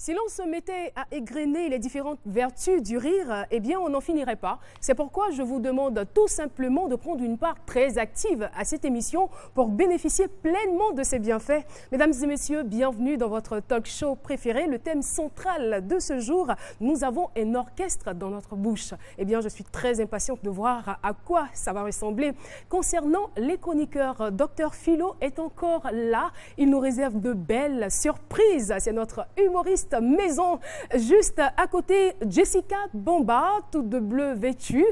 Si l'on se mettait à égrener les différentes vertus du rire, eh bien, on n'en finirait pas. C'est pourquoi je vous demande tout simplement de prendre une part très active à cette émission pour bénéficier pleinement de ses bienfaits. Mesdames et messieurs, bienvenue dans votre talk show préféré. Le thème central de ce jour, nous avons un orchestre dans notre bouche. Eh bien, je suis très impatiente de voir à quoi ça va ressembler. Concernant les chroniqueurs, Dr Philo est encore là. Il nous réserve de belles surprises. C'est notre humoriste maison. Juste à côté, Jessica Bomba, toute de bleu vêtue.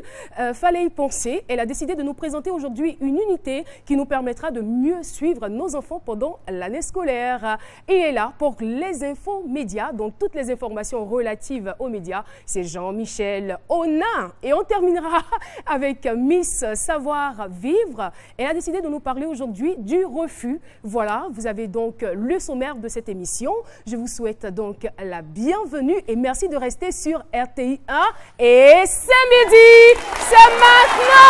Fallait y penser. Elle a décidé de nous présenter aujourd'hui une unité qui nous permettra de mieux suivre nos enfants pendant l'année scolaire. Et elle est là pour les infos médias, donc toutes les informations relatives aux médias. C'est Jean-Michel Onin. Et on terminera avec Miss Savoir Vivre. Elle a décidé de nous parler aujourd'hui du refus. Voilà, vous avez donc le sommaire de cette émission. Je vous souhaite donc la bienvenue et merci de rester sur RTI 1. Et c'est midi, c'est maintenant.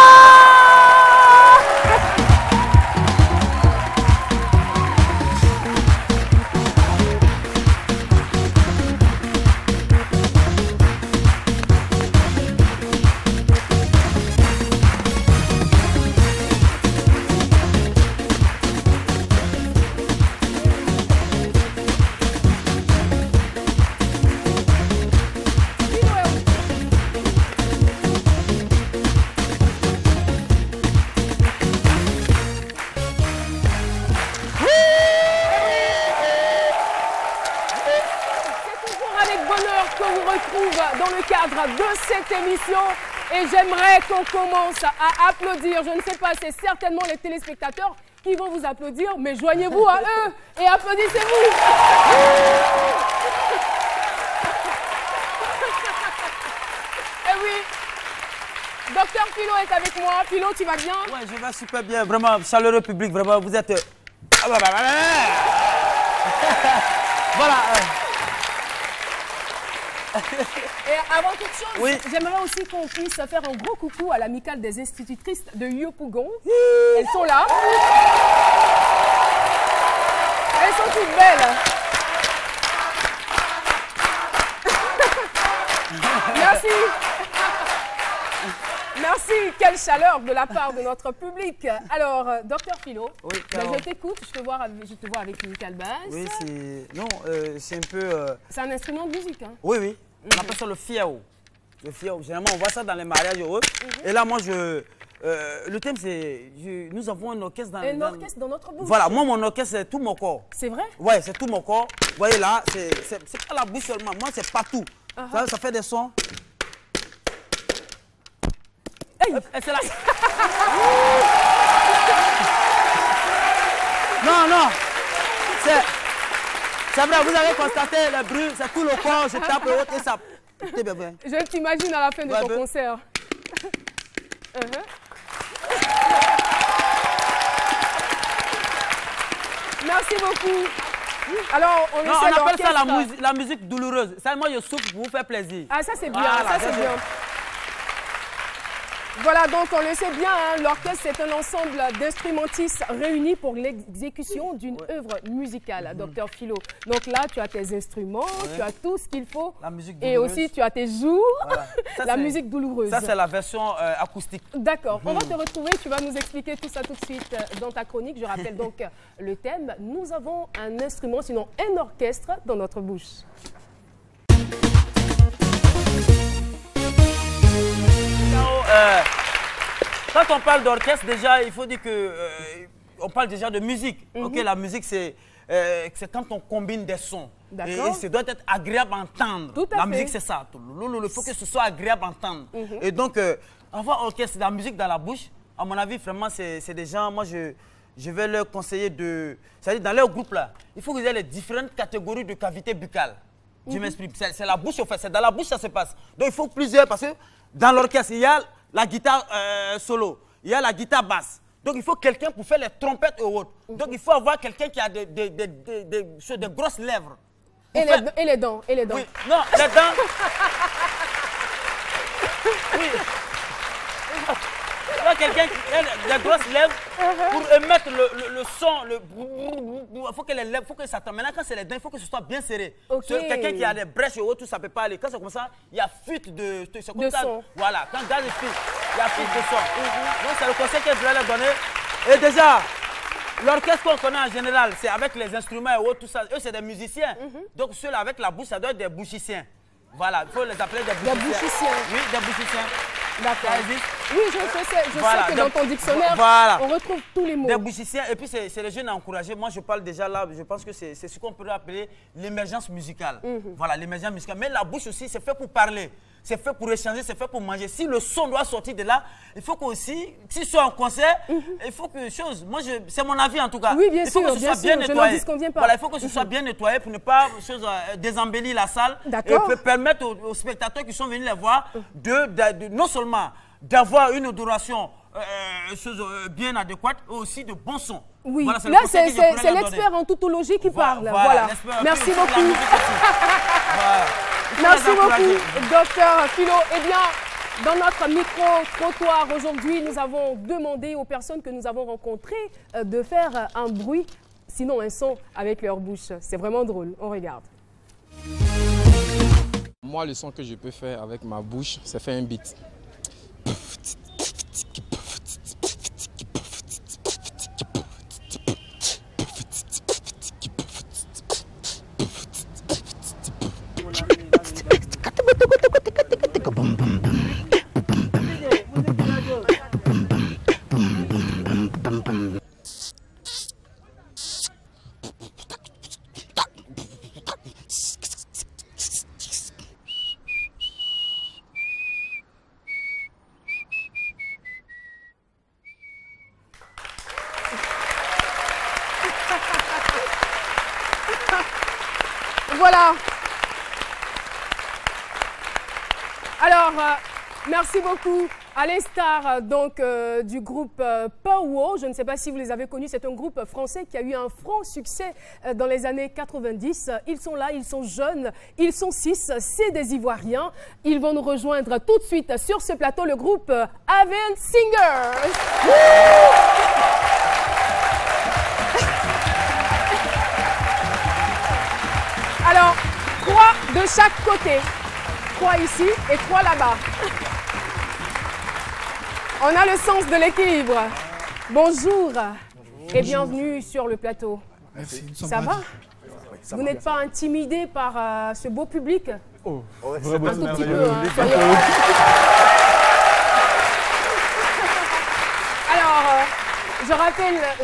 De cette émission et j'aimerais qu'on commence à applaudir. Je ne sais pas, c'est certainement les téléspectateurs qui vont vous applaudir, mais joignez-vous à eux et applaudissez-vous. Et oui, Docteur Philo est avec moi. Philo, tu vas bien? Oui, je vais super bien. Vraiment, chaleureux public, vraiment, vous êtes... Voilà. Et avant toute chose, oui, j'aimerais aussi qu'on puisse faire un gros coucou à l'amicale des institutrices de Yopougon. Elles sont là. Elles sont toutes belles. Merci. Merci, quelle chaleur de la part de notre public. Alors, Docteur Philo, oui, je t'écoute, je te vois avec une calebasse. Oui, c'est un peu... C'est un instrument de musique, hein? Oui, oui. On appelle ça le fiao. Le fiao, généralement, on voit ça dans les mariages heureux. Et là, moi, le thème, c'est... Nous avons un orchestre dans... orchestre dans notre bouche. Voilà, moi, mon orchestre, c'est tout mon corps. C'est vrai? Oui, c'est tout mon corps. Vous voyez là, c'est pas la bouche seulement. Moi, c'est partout. Ça fait des sons. Hey. C'est là. Non. C'est vrai, vous avez constaté le bruit, c'est tout le corps, je tape le haut et ça. Je t'imagine à la fin de ton concert. Merci beaucoup. Alors, on appelle ça la musique douloureuse. Ça, moi, je souffre pour vous faire plaisir. Ah, ça, c'est bien. Voilà, ça, c'est bien. Voilà, donc on le sait bien, hein, l'orchestre c'est un ensemble d'instrumentistes réunis pour l'exécution d'une œuvre musicale, Docteur Philo. Donc là, tu as tes instruments, tu as tout ce qu'il faut. La musique douloureuse. Et aussi, tu as tes joues, voilà. La musique douloureuse. Ça, c'est la version acoustique. D'accord, on va te retrouver, tu vas nous expliquer tout ça tout de suite dans ta chronique. Je rappelle donc le thème, nous avons un instrument, sinon un orchestre dans notre bouche. Quand on parle d'orchestre, déjà, il faut dire que on parle déjà de musique. Ok, la musique, c'est quand on combine des sons. Et ça doit être agréable à entendre. La musique, c'est ça. Il faut que ce soit agréable à entendre. Et donc, avoir orchestre, la musique dans la bouche, à mon avis, vraiment, c'est des gens, moi, je vais leur conseiller de... C'est-à-dire, dans leur groupe, là, il faut qu'ils aient les différentes catégories de cavités buccales. Je m'explique. C'est la bouche, au fait. C'est dans la bouche que ça se passe. Donc, il faut plusieurs, parce que dans l'orchestre, il y a la guitare solo, il y a la guitare basse. Donc, il faut quelqu'un pour faire les trompettes et autres. Donc, il faut avoir quelqu'un qui a des grosses lèvres. Et les dents, Oui, non, les dents... oui. quelqu'un qui a des grosses lèvres pour émettre le son, il faut que les lèvres, faut que ça tombe. Maintenant, quand c'est les dents, il faut que ce soit bien serré. Quelqu'un qui a des brèches ou tout, ça ne peut pas aller. Quand c'est comme ça, il y a fuite de son. Voilà, quand gaz est fuite, il y a fuite de son. Donc, c'est le conseil que je vais leur donner. Et déjà, l'orchestre qu'on connaît en général, c'est avec les instruments et autres, tout ça. Eux, c'est des musiciens. Donc, ceux-là avec la bouche, ça doit être des bouchiciens. Voilà, il faut les appeler des bouchiciens. Des bouchiciens. Oui, des bouchiciens. D'accord. Oui, je sais que dans ton dictionnaire, on retrouve tous les mots. Des bouchiciens, et puis c'est les jeunes à encourager. Moi, je parle déjà là, je pense que c'est ce qu'on peut appeler l'émergence musicale. Voilà, l'émergence musicale. Mais la bouche aussi, c'est fait pour parler. C'est fait pour échanger, c'est fait pour manger. Si le son doit sortir de là, il faut qu'aussi, si c'est un concert, il faut que chose. Moi, c'est mon avis en tout cas. Oui, bien sûr, il faut que ce soit bien nettoyé. Voilà, il faut que ce soit bien nettoyé pour ne pas désembellir la salle et permettre aux spectateurs qui sont venus les voir non seulement d'avoir une odoration bien adéquate, mais aussi de bon son. Oui, voilà, là c'est l'expert en tautologie qui parle. Voilà. Merci beaucoup. Merci beaucoup, docteur Philo. Eh bien, dans notre micro-trottoir aujourd'hui, nous avons demandé aux personnes que nous avons rencontrées de faire un bruit, sinon un son avec leur bouche. C'est vraiment drôle. On regarde. Moi, le son que je peux faire avec ma bouche, c'est faire un beat. Voilà. Alors, merci beaucoup. À l'instar donc du groupe Powo, je ne sais pas si vous les avez connus, c'est un groupe français qui a eu un franc succès dans les années 90. Ils sont là, ils sont jeunes, ils sont 6, c'est des Ivoiriens. Ils vont nous rejoindre tout de suite sur ce plateau, le groupe Aven Singers. Alors, 3 de chaque côté. 3 ici et 3 là-bas. On a le sens de l'équilibre. Bonjour et bienvenue sur le plateau. Merci. Ça va? Vous n'êtes pas intimidé par ce beau public? Oh, un tout petit peu. Hein, alors,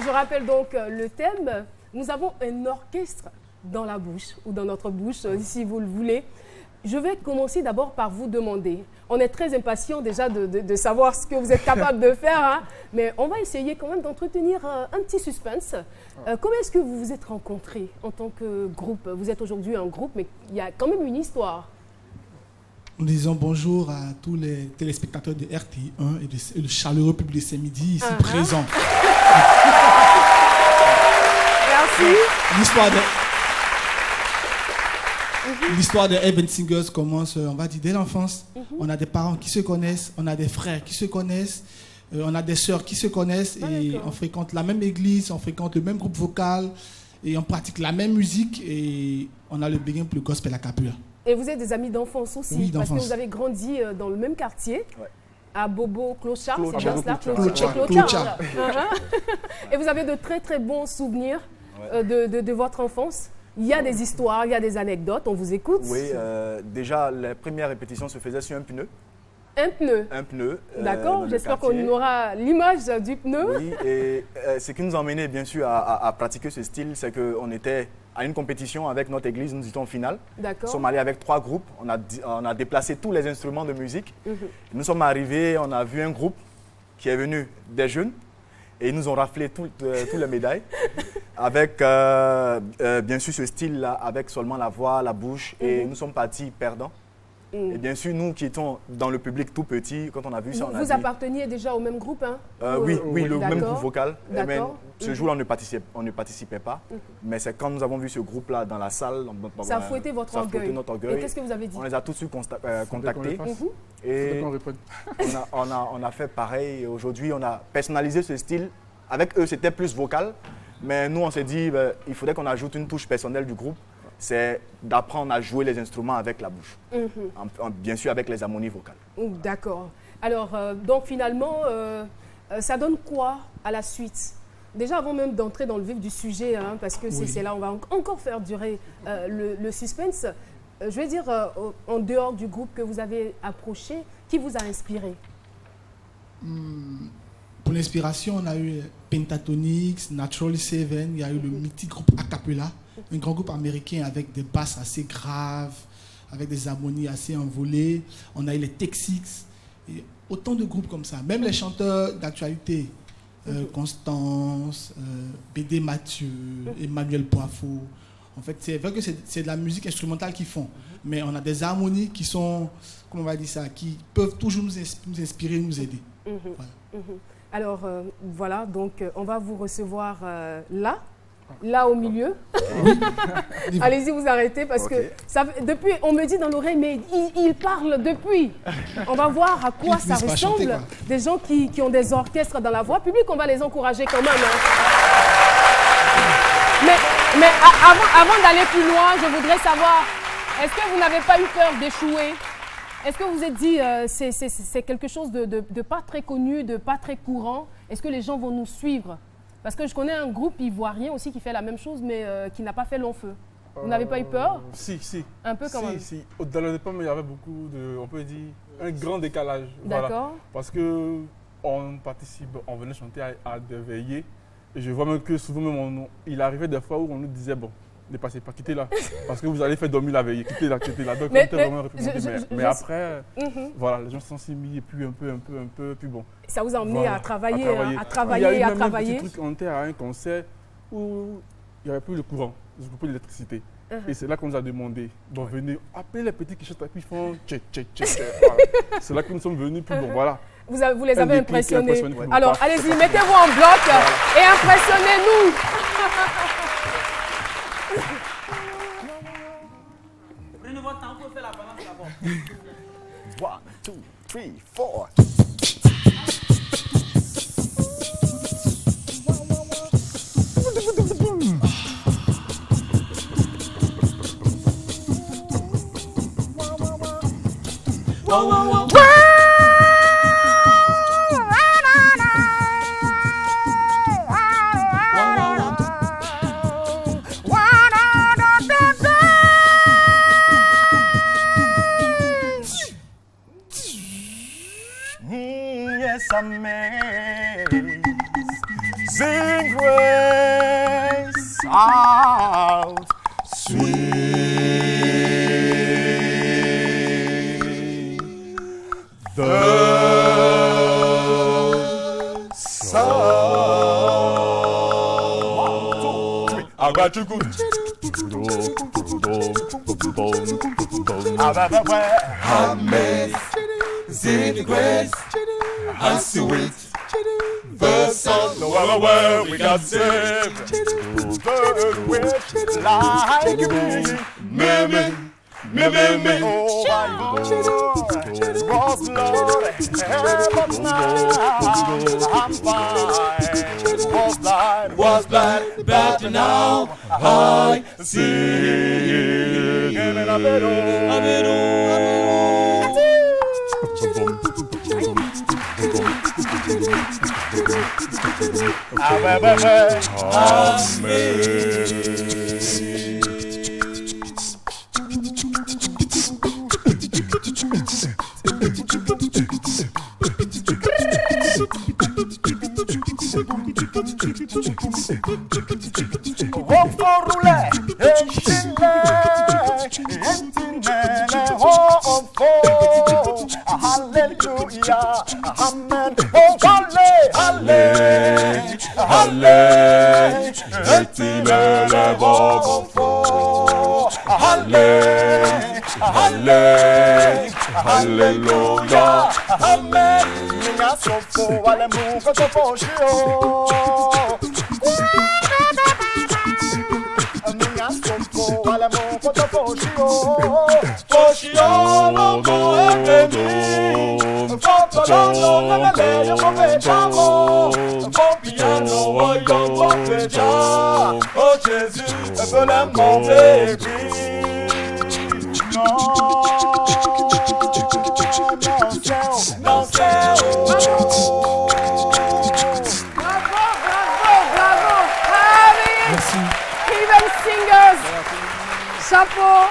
je rappelle donc le thème. Nous avons un orchestre dans la bouche ou dans notre bouche, si vous le voulez. Je vais commencer d'abord par vous demander. On est très impatient déjà de savoir ce que vous êtes capable de faire, hein, mais on va essayer quand même d'entretenir un petit suspense. Comment est-ce que vous vous êtes rencontrés en tant que groupe? Vous êtes aujourd'hui un groupe, mais il y a quand même une histoire. Nous disons bonjour à tous les téléspectateurs de RTI1 et le chaleureux public de ce midi ici présent. Merci. L'histoire de Aven Singers commence, on va dire, dès l'enfance. On a des parents qui se connaissent, on a des frères qui se connaissent, on a des sœurs qui se connaissent et on fréquente la même église, on fréquente le même groupe vocal et on pratique la même musique et on a le béguin pour le gospel à Capua. Et vous êtes des amis d'enfance aussi, oui, parce que vous avez grandi dans le même quartier. Ouais. À Bobo Clochard, c'est bien cela? Clochard. Et vous avez de très très bons souvenirs de votre enfance? Il y a des histoires, il y a des anecdotes, on vous écoute. Oui, déjà, les premières répétitions se faisaient sur un pneu. Un pneu? Un pneu. D'accord, j'espère qu'on aura l'image du pneu. Oui, et ce qui nous a emmené, bien sûr, à pratiquer ce style, c'est qu'on était à une compétition avec notre église, nous étions en finale. D'accord. Nous sommes allés avec 3 groupes, on a déplacé tous les instruments de musique. Nous sommes arrivés, on a vu un groupe qui est venu des jeunes. Et ils nous ont raflé toutes les médailles avec, bien sûr, ce style-là, avec seulement la voix, la bouche. Et nous sommes partis perdants. Et bien sûr, nous qui étions dans le public tout petit, quand on a vu ça, on a dit... Vous apparteniez déjà au même groupe, hein? Oui, le même groupe vocal. Ce jour-là, on ne participait pas. Mais c'est quand nous avons vu ce groupe-là dans la salle... Ça a fouetté votre orgueil. Et qu'est-ce que vous avez dit? On les a tout de suite contactés. Et on a fait pareil. Aujourd'hui, on a personnalisé ce style. Avec eux, c'était plus vocal. Mais nous, on s'est dit, il faudrait qu'on ajoute une touche personnelle du groupe. C'est d'apprendre à jouer les instruments avec la bouche. Bien sûr, avec les harmonies vocales. D'accord. Alors, donc finalement, ça donne quoi à la suite? Déjà, avant même d'entrer dans le vif du sujet, hein, parce que c'est là, on va encore faire durer le suspense. Je vais dire, en dehors du groupe que vous avez approché, qui vous a inspiré? Pour l'inspiration, on a eu Pentatonix, Natural Seven, il y a eu le mythique groupe Acapella, un grand groupe américain avec des basses assez graves, avec des harmonies assez envolées. On a eu les Texix, et autant de groupes comme ça. Même les chanteurs d'actualité, Constance, BD Mathieu, Emmanuel Poifo. En fait, c'est vrai que c'est de la musique instrumentale qu'ils font, mais on a des harmonies qui sont, comment on va dire ça, qui peuvent toujours nous inspirer, nous aider. Voilà. Alors, voilà, donc on va vous recevoir là au milieu. Allez-y, vous arrêtez parce que ça, depuis, on me dit dans l'oreille, mais il parle depuis. On va voir à quoi ça ressemble. Chanter, des gens qui ont des orchestres dans la voix publique, on va les encourager quand même. Hein. Mais avant d'aller plus loin, je voudrais savoir, est-ce que vous n'avez pas eu peur d'échouer? Est-ce que vous vous êtes dit, c'est quelque chose de pas très connu, de pas très courant? Est-ce que les gens vont nous suivre? Parce que je connais un groupe ivoirien aussi qui fait la même chose, mais qui n'a pas fait long feu. Vous n'avez pas eu peur? Si. Un peu quand même. Si. Dans le départ, il y avait beaucoup de, on peut dire, un grand décalage. D'accord. Voilà. Parce que on participe, on venait chanter à des veillées. Et je vois même que souvent, même il arrivait des fois où on nous disait, bon, ne passez pas, quittez là. Parce que vous allez faire dormir la veillée, quittez là. Donc on était vraiment réprimandés. Mais après, voilà, les gens se sont mis et puis un peu, puis bon. Ça vous a emmené à travailler. Il y a eu même un petit truc, on était à un concert où il n'y avait plus le courant, il n'y avait plus l'électricité. Et c'est là qu'on nous a demandé, bon, venez, appelez les petits qui chantent et puis ils font tchèk. Voilà. C'est là que nous sommes venus, puis bon, voilà. Vous les avez impressionnés. Alors, allez-y, mettez-vous en bloc et impressionnez-nous. Prenez votre temps pour faire la balance d'abord. 1, 2, 3, 4. Amazing grace, out sweet the sound. 1, 2, 3, I got you good. Amazing grace, how sweet the sound. No other way we got saved. The wish like me, oh my God, was Lord, but now I'm fine. Was blind, but now I see. Hallelujah, amen. Oh, hallelujah, Alléluia. Amen. Minha sofo, alemão, que eu tô pochio. Minha sofo, alemão, que eu tô pochio. Pochio, logo é bem. Foto, logo, bebê, eu vou beijar. Vou piano, oi, eu vou beijar. Oh, Jesus, eu vou lembrar, baby. Non, Bravo. Merci. Even Singers. Chapeau.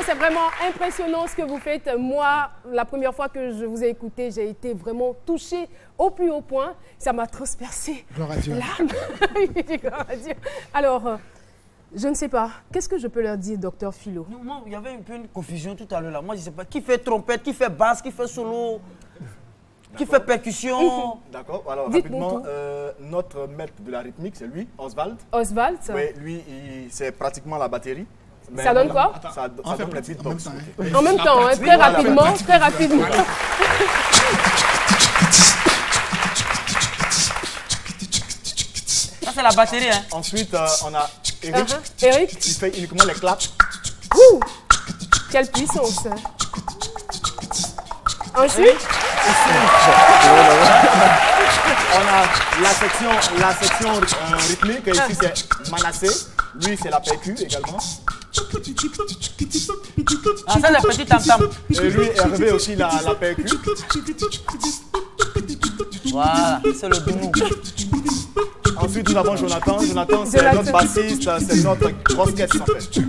C'est vraiment impressionnant ce que vous faites. Moi, la première fois que je vous ai écouté, j'ai été vraiment touchée au plus haut point. Ça m'a transpercé. Gloire à Dieu. Gloire à Dieu. Alors, je ne sais pas. Qu'est-ce que je peux leur dire, docteur Philo? Non, il y avait un peu une confusion tout à l'heure. Moi, je ne sais pas qui fait trompette, qui fait basse, qui fait solo, qui fait percussion. D'accord. Alors, rapidement, notre maître de la rythmique, c'est lui, Oswald. Oswald? Oui, lui, c'est pratiquement la batterie. Mais ça donne quoi? Ça donne la beatbox. En même temps, très rapidement. Ça, c'est la batterie, hein. Ensuite, on a Eric. Eric. Il fait uniquement les claps. Ouh, quelle puissance. Ensuite, on a la section rythmique. Ici, c'est Manassé. Lui, c'est la percu également. Ah, ça, la petite tam-tam. Et lui, Hervé aussi, la percu. Voilà, c'est le boumou. Ensuite, nous avons Jonathan. Jonathan, c'est notre bassiste, c'est notre grosse caisse, en fait.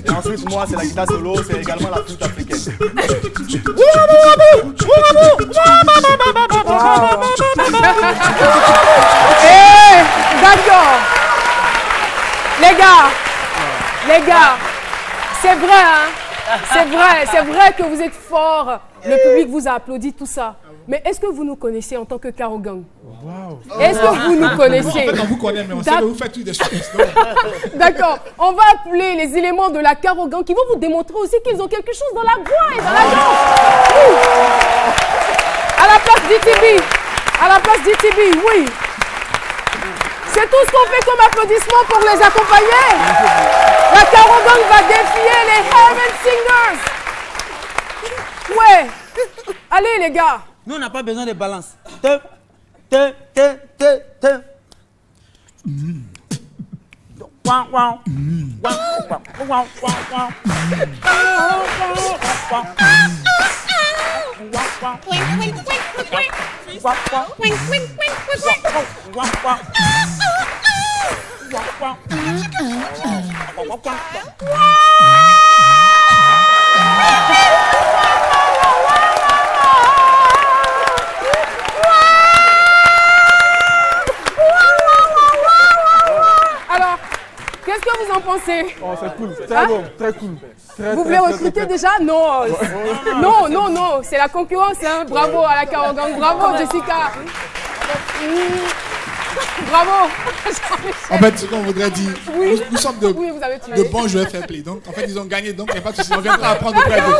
Et ensuite, moi, c'est la guitare solo, c'est également la flûte africaine. D'accord. Les gars, c'est vrai, hein? C'est vrai que vous êtes forts. Le public vous a applaudi, tout ça. Mais est-ce que vous nous connaissez en tant que Caro Gang? Est-ce que vous nous connaissez? En fait, on vous connaît, mais on sait que vous faites des choses. D'accord. On va appeler les éléments de la Caro Gang qui vont vous démontrer aussi qu'ils ont quelque chose dans la voix et dans la danse. À la place d'ITB, oui. C'est tout ce qu'on fait comme applaudissement pour les accompagner. La Caro Gang va défier les Heaven Singers. Ouais. Allez les gars. Nous, on n'a pas besoin de balance. Alors, qu'est-ce que vous en pensez? Oh, c'est cool, très bon, très cool. Vous voulez recruter déjà? Non. Non, c'est la concurrence. Hein. Bravo à la Caro Gang, bravo Jessica. Bravo. En fait, ce qu'on voudrait dire, nous sommes de bons joueurs fair play. Donc, en fait, ils ont gagné, donc il n'y a pas de souci. On viendra apprendre auprès d'eux.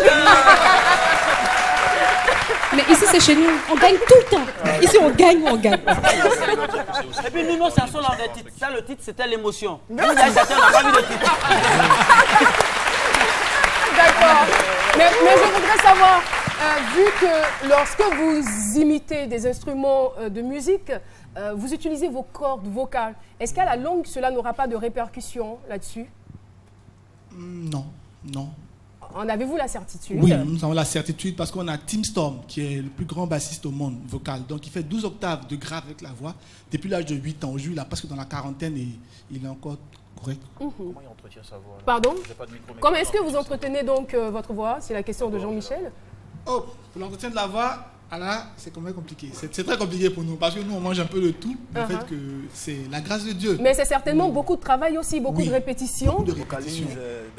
Mais ici, c'est chez nous. On gagne tout le temps. Ici, on gagne ou on gagne. Et puis nous, ça sonne dans le titre. Ça, le titre, c'était l'émotion. Nous, il y a certains, on n'a pas vu le titre. D'accord. Mais je voudrais savoir, vu que lorsque vous imitez des instruments de musique, vous utilisez vos cordes vocales. Est-ce qu'à la longue, cela n'aura pas de répercussions là-dessus? Non. En avez-vous la certitude? Oui, nous avons la certitude parce qu'on a Tim Storm, qui est le plus grand bassiste au monde vocal. Donc, il fait 12 octaves de grave avec la voix. Depuis l'âge de 8 ans, aujourd'hui, il a presque dans la quarantaine et il est encore correct. Comment il entretient sa voix? Pardon? Comment est-ce que vous entretenez donc votre voix? C'est la question de Jean-Michel. Oh, pour l'entretien de la voix, Ah là, c'est quand même compliqué. C'est très compliqué pour nous parce que nous, on mange un peu de tout. En fait, que c'est la grâce de Dieu. Mais c'est certainement beaucoup de travail aussi, beaucoup de répétitions. Beaucoup de répétitions.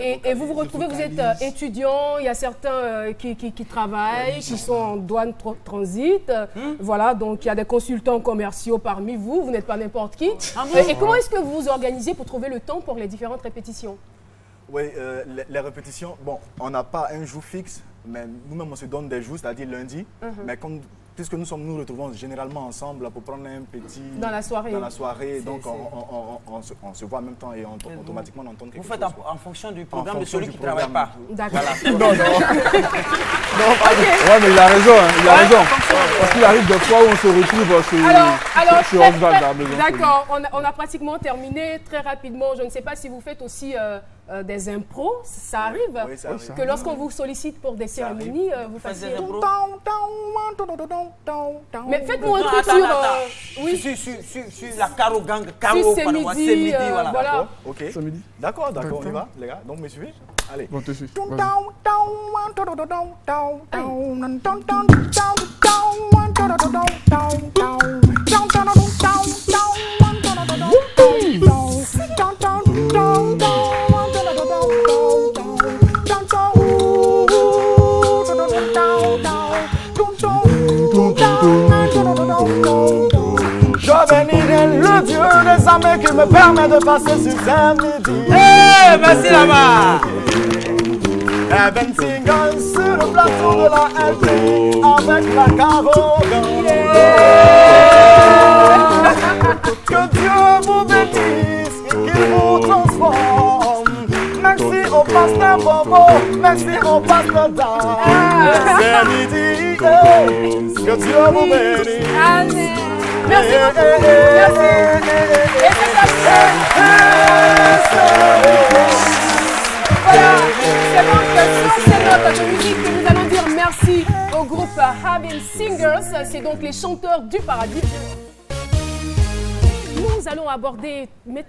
Et vous vous retrouvez, vous êtes étudiant, il y a certains qui travaillent, qui sont en douane transit. Voilà, donc il y a des consultants commerciaux parmi vous, vous n'êtes pas n'importe qui. Et comment est-ce que vous vous organisez pour trouver le temps pour les différentes répétitions? Oui, les répétitions, bon, on n'a pas un jour fixe, mais nous-mêmes on se donne des jours, c'est-à-dire lundi. Mais puisque nous retrouvons généralement ensemble pour prendre un petit... Dans la soirée. Donc on se voit en même temps et automatiquement on entend quelque chose. Vous faites en fonction du programme de celui qui ne travaille pas. D'accord. Non. Ouais, mais il a raison, hein, il a raison. Parce qu'il arrive des fois où on se retrouve sur Oswald à la maison. D'accord, on a pratiquement terminé très rapidement. Je ne sais pas si vous faites aussi des impros, ça arrive. Oui, ça arrive. Que lorsqu'on vous sollicite pour des cérémonies, vous fassiez des impros. Mais faites-moi un truc sur... Oui, sur la Caro Gang, c'est midi, voilà. Ok, C'est midi. d'accord, on y va, les gars. Donc, me suivez? Allez. Bon, te suis. Je bénirai le Dieu des armées qui me permet de passer sur un midi. Merci là-bas. Heaven Singers sur le plateau de la LP avec la Caro Gang. Que Dieu vous bénisse et qu'il vous transforme. Merci au pasteur Bobo, merci au pasteur Dan. C'est midi, que Dieu vous bénisse. Amen. Merci beaucoup. Merci. Et voilà, c'est donc sur ces notes de musique que nous allons dire merci au groupe Heaven Singers. C'est donc les chanteurs du paradis. Nous allons aborder